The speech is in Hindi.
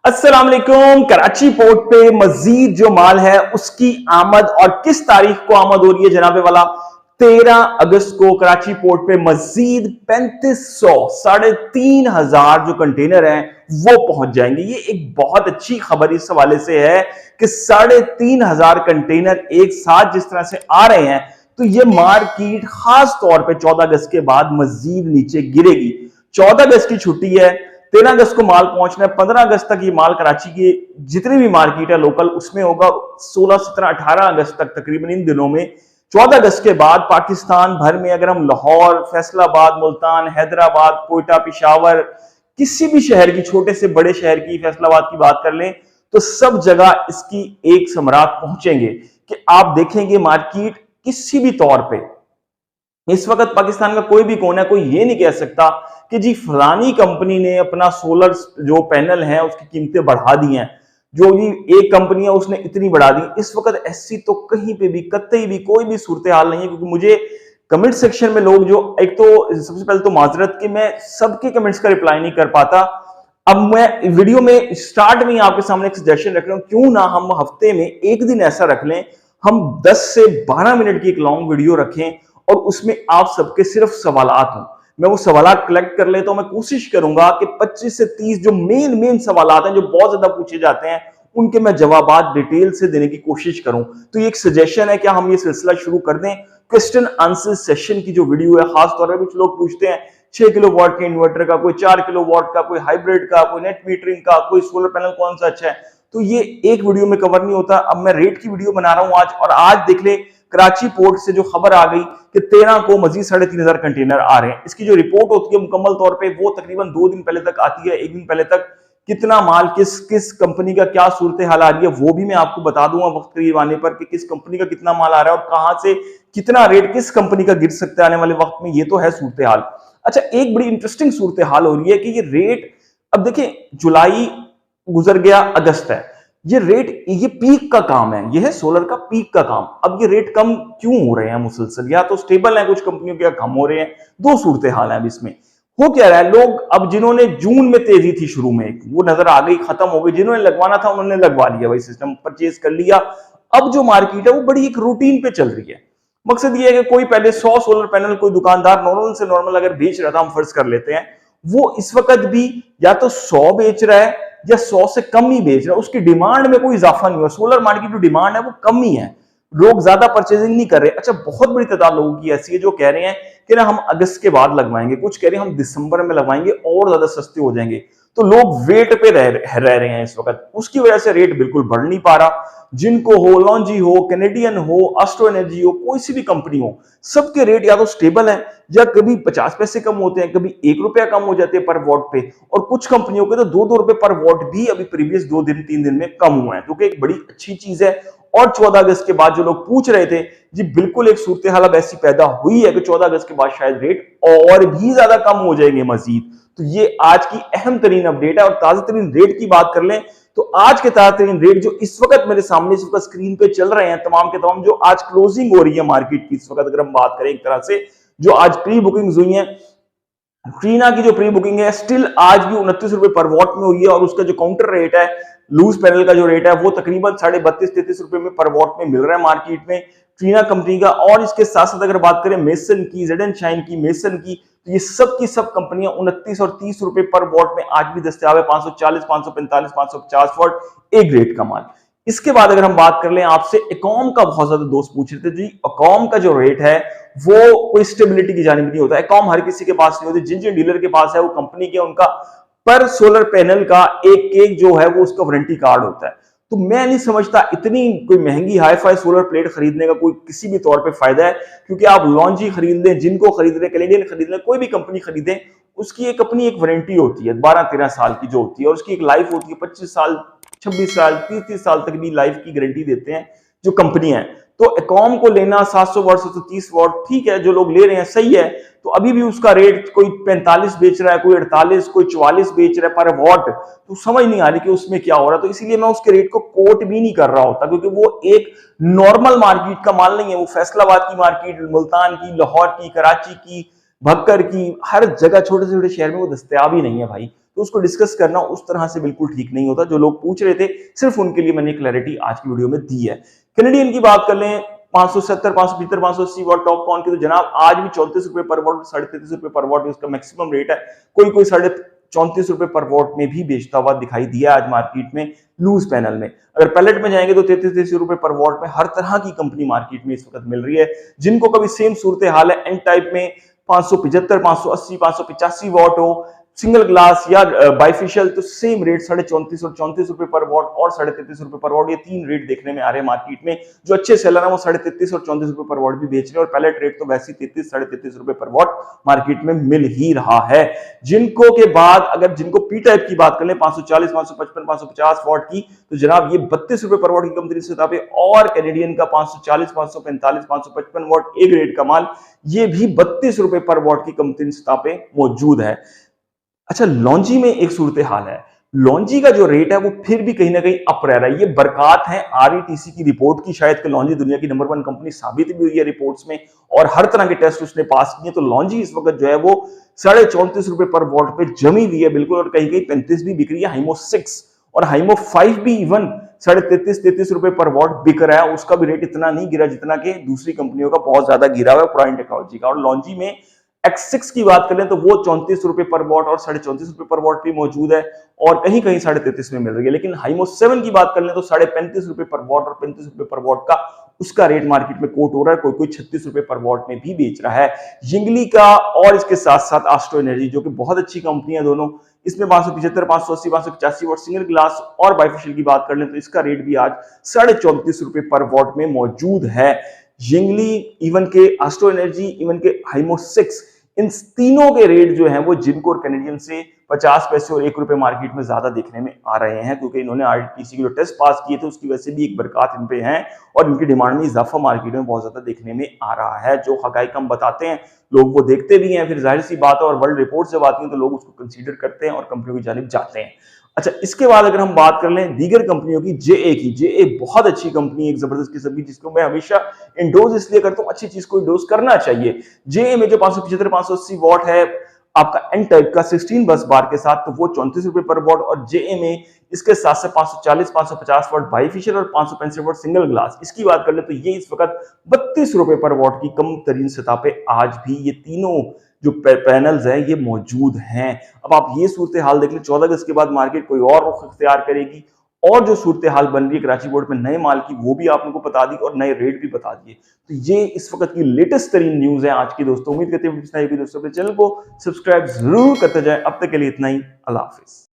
अस्सलाम वालेकुम। कराची पोर्ट पे मजीद जो माल है उसकी आमद और किस तारीख को आमद हो रही है जनाबे वाला? 13 अगस्त को कराची पोर्ट पे मजीद 3500 3,500 जो कंटेनर हैं वो पहुंच जाएंगे। ये एक बहुत अच्छी खबर इस हवाले से है कि 3,500 कंटेनर एक साथ जिस तरह से आ रहे हैं तो ये मार्केट खास तौर पे 14 अगस्त के बाद मजीद नीचे गिरेगी। 14 अगस्त की छुट्टी है, 13 अगस्त को माल पहुंचना है, 15 अगस्त तक ये माल कराची की जितनी भी मार्केट है लोकल उसमें होगा, 16, 17, 18 अगस्त तक तकरीबन इन दिनों में। 14 अगस्त के बाद पाकिस्तान भर में अगर हम लाहौर, फैसलाबाद, मुल्तान, हैदराबाद, कोयटा, पिशावर, किसी भी शहर की, छोटे से बड़े शहर की, फैसलाबाद की बात कर लें तो सब जगह इसकी एक समरात पहुंचेंगे कि आप देखेंगे मार्केट किसी भी तौर पे इस वक्त पाकिस्तान का कोई भी कोना, कोई ये नहीं कह सकता कि जी फलानी कंपनी ने अपना सोलर जो पैनल है उसकी कीमतें बढ़ा दी हैं, जो जी एक कंपनी है उसने इतनी बढ़ा दी। इस वक्त ऐसी तो कहीं पे भी कतई भी कोई भी सूरत हाल नहीं है, क्योंकि मुझे कमेंट सेक्शन में लोग जो, एक तो सबसे पहले तो माजरत कि मैं सबके कमेंट्स का रिप्लाई नहीं कर पाता। अब मैं वीडियो में स्टार्ट में आपके सामने एक सजेशन रख रहा हूं, क्यों ना हम हफ्ते में एक दिन ऐसा रख लें, हम 10 से 12 मिनट की एक लॉन्ग वीडियो रखें और उसमें आप सबके सिर्फ सवालात हों। मैं वो सवालात कलेक्ट कर लेता हूं। मैं कोशिश करूंगा कि 25 से 30 जो मेन सवालात हैं जो बहुत ज्यादा पूछे जाते हैं उनके मैं जवाबात डिटेल से देने की कोशिश करूं। तो ये एक सजेशन है, क्या हम ये सिलसिला शुरू कर दें? क्वेश्चन आंसर सेशन की जो वीडियो है, खासतौर पर कुछ लोग पूछते हैं 6 किलो वॉट के इन्वर्टर का, कोई 4 किलो वॉट का, कोई हाइब्रिड का, कोई नेट मीटरिंग का, कोई सोलर पैनल कौन सा अच्छा है, तो ये एक वीडियो में कवर नहीं होता। अब मैं रेट की वीडियो बना रहा हूं आज, और आज देख ले कराची पोर्ट से जो खबर आ गई कि 13 को मजीद 3,500 कंटेनर आ रहे हैं। इसकी जो रिपोर्ट होती है मुकम्मल तौर पे वो तकरीबन 2 दिन पहले तक आती है, 1 दिन पहले तक। कितना माल किस किस कंपनी का क्या सूरत हाल आ रही है वो भी मैं आपको बता दूंगा वक्त करीब आने पर कि किस कंपनी का कितना माल आ रहा है और कहां से कितना रेट किस कंपनी का गिर सकता है आने वाले वक्त में। ये तो है सूरत हाल। अच्छा, एक बड़ी इंटरेस्टिंग सूरत हाल हो रही है कि ये रेट, अब देखिए जुलाई गुजर गया, अगस्त है, ये रेट, ये पीक का काम है, ये है सोलर का पीक का काम। अब ये रेट कम क्यों हो रहे हैं मुसलसल? या तो स्टेबल है कुछ कंपनियों के, कम हो रहे हैं, दो सूरत हाल है। अब इसमें हो क्या रहा है, लोग अब जिन्होंने जून में तेजी थी शुरू में वो नजर आ गई, खत्म हो गई। जिन्होंने लगवाना था उन्होंने लगवा लिया, भाई सिस्टम परचेज कर लिया। अब जो मार्केट है वो बड़ी एक रूटीन पे चल रही है। मकसद ये है कि कोई पहले 100 सोलर पैनल कोई दुकानदार नॉर्मल से नॉर्मल अगर बेच रहा था, हम फर्ज कर लेते हैं, वो इस वक्त भी या तो 100 बेच रहा है या 100 से कम ही बेच रहा है। उसकी डिमांड में कोई इजाफा नहीं हुआ। सोलर मार्केट की जो डिमांड है वो कम ही है, लोग ज्यादा परचेजिंग नहीं कर रहे। अच्छा, बहुत बड़ी तादाद लोगों की ऐसी है जो कह रहे हैं कि ना हम अगस्त के बाद लगवाएंगे, कुछ कह रहे हैं हम दिसंबर में लगवाएंगे और ज्यादा सस्ते हो जाएंगे। तो लोग वेट पे रह रहे हैं इस वक्त, उसकी वजह से रेट बिल्कुल बढ़ नहीं पा रहा। जिनको हो, लॉन्जी हो, कैनेडियन हो, एस्ट्रो एनर्जी हो, कोई सी भी कंपनी हो, सबके रेट या तो स्टेबल है या कभी 50 पैसे कम होते हैं, कभी 1 रुपया कम हो जाते हैं पर वॉट पे, और कुछ कंपनियों के तो 2-2 रुपए पर वॉट भी अभी प्रीवियस 2 दिन 3 दिन में कम हुए हैं, जो कि एक बड़ी अच्छी चीज है। और 14 अगस्त के बाद जो लोग पूछ रहे थे, जी बिल्कुल एक सूरत हाल अब ऐसी पैदा हुई है कि 14 अगस्त के बाद शायद रेट और भी ज्यादा कम हो जाएंगे मजीद। तो ये आज की अहम तरीन अपडेट है। और ताजा तरीन रेट की बात कर लें तो आज के ताजा तरीन रेट जो इस वक्त मेरे सामने इस वक्त स्क्रीन पे चल रहे हैं, तमाम के तमाम जो आज क्लोजिंग हो रही है मार्केट की इस वक्त, अगर हम बात करें एक तरह से जो आज प्री बुकिंग हुई है, ट्रीना की जो प्री बुकिंग है स्टिल आज भी 29 रुपए पर वॉट में हुई है, और उसका जो काउंटर रेट है लूज पैनल का जो रेट है वो तकरीबन 32.5-33 रुपए में पर वॉट में मिल रहा है मार्केट में ट्रीना कंपनी का। और इसके साथ साथ अगर बात करें मेसन की, जेड एंड शाइन की, मेसन की, तो ये सब की सब कंपनियां 29 और 30 रुपए पर वॉट में आज भी दस्तयाब है। 540, 545, 550 वॉट एक ग्रेड का माल। इसके बाद अगर हम बात कर लें, आपसे एकॉम का बहुत ज्यादा दोस्त पूछ रहे थे, जी एकॉम का जो रेट है वो कोई स्टेबिलिटी की जानिब नहीं होता। एकॉम हर किसी के पास नहीं होती, जिन जिन डीलर के पास है वो कंपनी के, उनका पर सोलर पैनल का एक जो है वो उसका वारंटी कार्ड होता है। तो मैं नहीं समझता इतनी कोई महंगी हाईफाई सोलर प्लेट खरीदने का कोई किसी भी तौर पे फायदा है, क्योंकि आप लॉन्जी खरीद लें, जिनको खरीद लें, कैनेडियन खरीद लें, कोई भी कंपनी खरीदें, उसकी एक अपनी एक वारंटी होती है 12-13 साल की जो होती है, और उसकी एक लाइफ होती है 25 साल, 26 साल, 30 साल तक भी लाइफ की गारंटी देते हैं जो कंपनी है। तो एकॉम को लेना 700 वॉट 730 वॉट ठीक है, जो लोग ले रहे हैं सही है। तो अभी भी उसका रेट कोई 45 बेच रहा है, कोई 48, कोई 44 बेच रहा है पर वॉट, तो समझ नहीं आ रही कि उसमें क्या हो रहा है। तो इसीलिए मैं उसके रेट को कोट भी नहीं कर रहा होता, क्योंकि वो एक नॉर्मल मार्केट का माल नहीं है। वो फैसलाबाद की मार्केट, मुल्तान की, लाहौर की, कराची की, भक्कर की, हर जगह छोटे से छोटे शहर में वो दस्तयाब ही नहीं है भाई। तो उसको डिस्कस करना उस तरह से बिल्कुल ठीक नहीं होता। जो लोग पूछ रहे थे सिर्फ उनके लिए मैंने क्लैरिटी आज की वीडियो में दी है। कैनेडियन की बात कर लें, 570, 575, 580 वॉट टॉप कॉन की, तो जनाब आज भी 34 रुपए पर वॉट, 33.5 रुपए पर वॉट इसका मैक्सिमम रेट है। कोई कोई 34.5 रुपए पर वॉट में भी बेचता हुआ दिखाई दिया आज मार्केट में लूज पैनल में। अगर पैलेट में जाएंगे तो 33 रुपए पर वॉट में हर तरह की कंपनी मार्केट में इस वक्त मिल रही है। जिनको कभी सेम सूरत हाल है एन टाइप में 575, 580, 585 वॉट हो, सिंगल ग्लास या बाइफिशियल, तो सेम रेट 34.5 और 34 रुपए पर वॉट और 33.5 रुपए पर वॉट, ये तीन रेट देखने में आ रहे हैं मार्केट में। जो अच्छे सेलर हैं वो 33.5 और 34 रुपए पर वॉट भी बेच रहे हैं और पैलेट रेट तो वैसे 33 रुपए पर वॉट मार्केट में मिल ही रहा है। जिनको के बाद अगर जिनको पी टाइप की बात कर ले 540, 555, 550 वॉट की, तो जनाब ये 32 रुपए पर वॉट की कंपनी से ताबे, और कैनेडियन का 540, 545, 555 वॉट एक रेट का माल, ये भी 32 रुपए पर वॉट की कंपनी से ताबे मौजूद है। अच्छा, लॉन्जी में एक सूरत हाल है। लॉन्जी का जो रेट है वो फिर भी कहीं ना कहीं अप रह रहा है। ये बरकत है आरईटीसी की रिपोर्ट की, शायद कि लॉन्जी दुनिया की नंबर 1 कंपनी साबित भी हुई है रिपोर्ट्स में और हर तरह के टेस्ट उसने पास किए। तो लॉन्जी इस वक्त जो है वो 34.5 रुपए पर वॉट पे जमी हुई है बिल्कुल, और कहीं कहीं 35 भी बिक रही है। हाइमो 6 और हाइमो 5 भी इवन 33 रुपए पर वॉट बिक रहा है। उसका भी रेट इतना नहीं गिरा जितना कि दूसरी कंपनियों का बहुत ज्यादा गिरा हुआ है प्राइम टेक्नोलॉजी का। और लॉन्जी में X6 की बात करें तो वो 34 रुपए पर वॉट और 34.5 रुपए पर वॉट भी मौजूद है और कहीं कहीं 33.5 में मिल रही है। लेकिन हाइमो 7 की बात कर लें तो 35.5 रुपए पर वॉट और 35 रुपए पर वॉट का उसका रेट मार्केट में कोट हो रहा है। कोई कोई 36 रुपए पर वॉट में भी बेच रहा है। जिंगली का और इसके साथ साथ एस्ट्रो एनर्जी, जो कि बहुत अच्छी कंपनी है दोनों, इसमें 575, 580, 585 वॉट सिंगल ग्लास और बाइफेशियल की बात कर लें तो इसका रेट भी आज 34.5 रुपए पर वॉट में मौजूद है। जिंगली, इवन के एस्ट्रो एनर्जी, इवन के हाइमो 6, इन तीनों के रेट जो हैं वो जिनको और कैनेडियन से 50 पैसे और 1 रुपए मार्केट में ज्यादा देखने में आ रहे हैं, क्योंकि इन्होंने आरटीसी के जो टेस्ट पास किए थे उसकी वजह से भी एक बरकत इन पे है और इनकी डिमांड में इजाफा मार्केट में बहुत ज्यादा देखने में आ रहा है। जो हकाइक हम बताते हैं लोग वो देखते भी हैं, फिर जाहिर सी बात है और वर्ल्ड रिपोर्ट जब आती है तो लोग उसको कंसीडर करते हैं और कंपनियों की जानिब जाते हैं। अच्छा, इसके बाद अगर हम बात कर लें दीगर कंपनियों की, जेए की, जेए बहुत अच्छी कंपनी है, एक जबरदस्त किस्म की, जिसको मैं हमेशा इंडोज इसलिए करता हूं, अच्छी चीज को इंडोज करना चाहिए। जेए में जो 575, 580 वॉट है आपका एन टाइप का 16 बस बार के साथ, तो वो 34 रुपए पर वॉट, और जेए में इसके साथ से 540, 550 वॉट बाइफिशियल और 565 वॉट सिंगल ग्लास, इसकी बात कर ले तो ये इस वक्त 32 रुपए पर वॉट की कम तरीन सतह पे आज भी ये तीनों जो पैनल्स हैं ये मौजूद हैं। अब आप ये सूरत हाल देख लें, 14 अगस्त के बाद मार्केट कोई और रुख इख्तियार करेगी और जो सूरत हाल बन रही है कराची बोर्ड में नए माल की, वो भी आप लोगों को बता दी और नए रेट भी बता दिए। तो ये इस वक्त की लेटेस्ट तरीन न्यूज है आज की दोस्तों। उम्मीद करते हैं दोस्तों अपने चैनल को सब्सक्राइब जरूर करते जाएं। अब तक के लिए इतना ही, अल्लाह हाफिज।